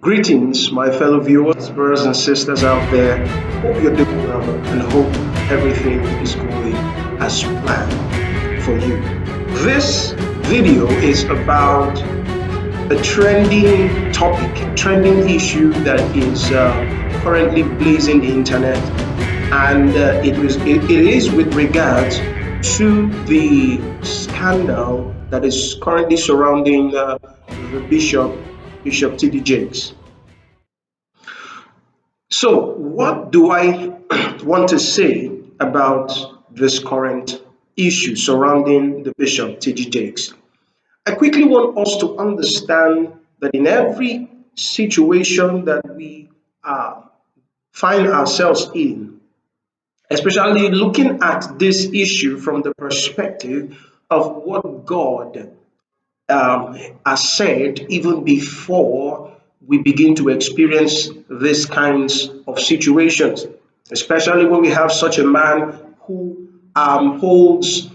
Greetings, my fellow viewers, brothers and sisters out there. Hope you're doing well and hope everything is going as planned for you. This video is about a trending topic, a trending issue that is currently blazing the internet, and it is with regards to the scandal that is currently surrounding the Bishop T.D. Jakes. So, what do I want to say about this current issue surrounding the Bishop T.D. Jakes? I quickly want us to understand that in every situation that we uh, find ourselves in, especially looking at this issue from the perspective of what God has said even before we begin to experience these kinds of situations, especially when we have such a man who holds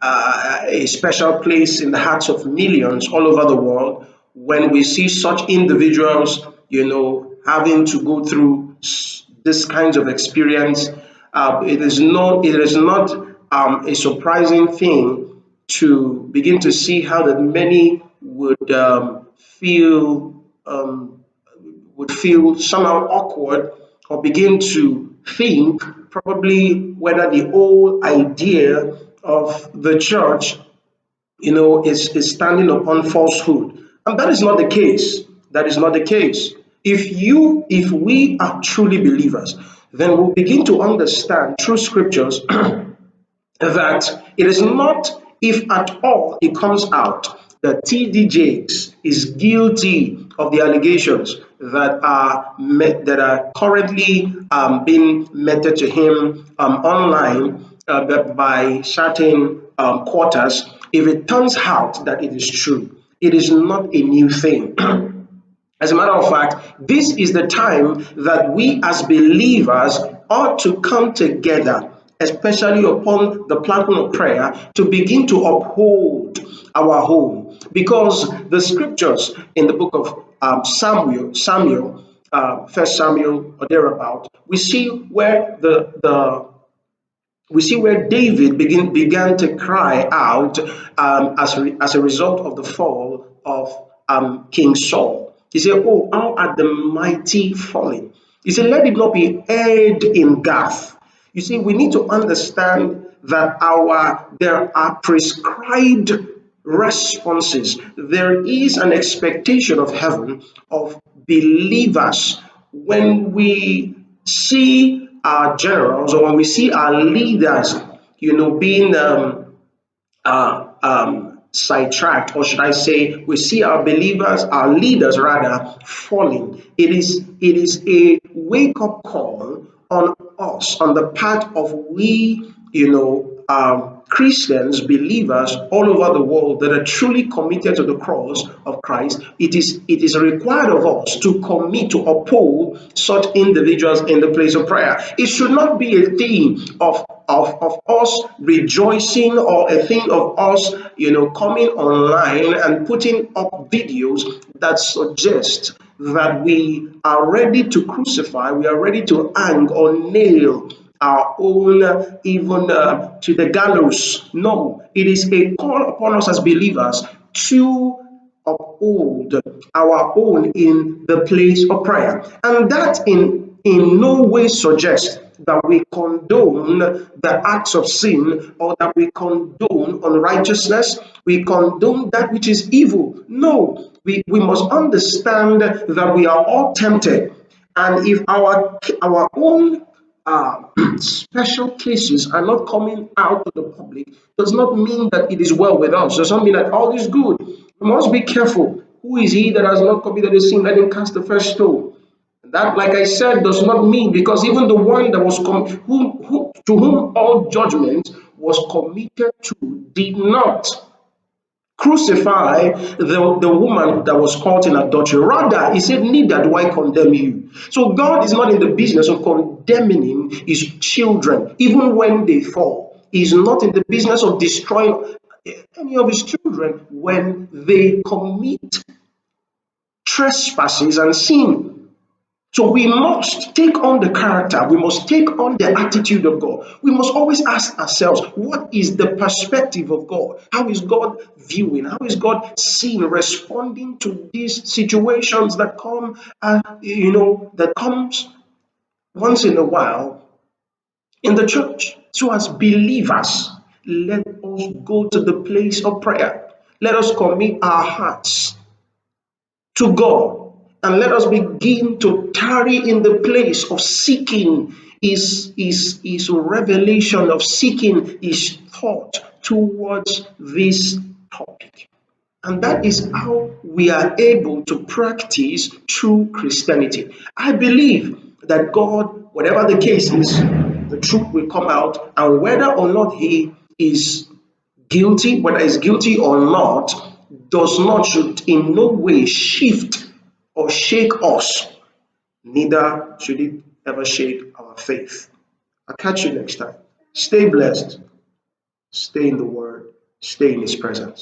a special place in the hearts of millions all over the world. When we see such individuals, having to go through this kinds of experience, it is not a surprising thing to begin to see how that many would feel somehow awkward or begin to think probably whether the whole idea of the church is standing upon falsehood. And that is not the case. That is not the case. If we are truly believers, then we'll begin to understand through scriptures that it is not if at all it comes out that T.D. Jakes is guilty of the allegations that are currently being meted to him online by certain quarters. If it turns out that it is true, it is not a new thing. As a matter of fact, this is the time that we as believers ought to come together, especially upon the platform of prayer, to begin to uphold our home. Because the scriptures in the book of Samuel, First Samuel or thereabout, we see where David began to cry out as a result of the fall of King Saul. He said, "Oh, how are the mighty fallen?" He said, "Let it not be heard in Gath." You see, we need to understand that there are prescribed responses. There is an expectation of heaven of believers when we see our generals or when we see our leaders, being sidetracked, or should I say, we see our believers, our leaders rather, falling. It is a wake up call on us, on the part of we, Christians, believers all over the world that are truly committed to the cross of Christ. It is required of us to commit to uphold such individuals in the place of prayer. It should not be a thing of us rejoicing, or a thing of us, coming online and putting up videos that suggest that we are ready to crucify, we are ready to hang or nail our own, even to the gallows. No, it is a call upon us as believers to uphold our own in the place of prayer. And that in no way suggests that we condone the acts of sin, or that we condone unrighteousness, we condone that which is evil. No, we must understand that we are all tempted. And if our own special cases are not coming out to the public, does not mean that it is well with us. Does not mean that all is good. We must be careful. Who is he that has not committed a sin? Let him cast the first stone. That, like I said, does not mean, because even the one that was to whom all judgment was committed to did not crucify the woman that was caught in adultery. Rather, he said, "Neither do I condemn you." So God is not in the business of condemning his children, even when they fall. He's not in the business of destroying any of his children when they commit trespasses and sin. So we must take on the character, we must take on the attitude of God. We must always ask ourselves, what is the perspective of God? How is God viewing? How is God seeing, responding to these situations that come, that comes once in a while in the church? So as believers, let us go to the place of prayer. Let us commit our hearts to God, and let us begin to tarry in the place of seeking his revelation, of seeking his thought towards this topic. And that is how we are able to practice true Christianity. I believe that God, whatever the case is, the truth will come out, and whether or not he is guilty, whether he's guilty or not, does not, should in no way shift or shake us. Neither should it ever shake our faith. I'll catch you next time. Stay blessed, stay in the Word, stay in His presence.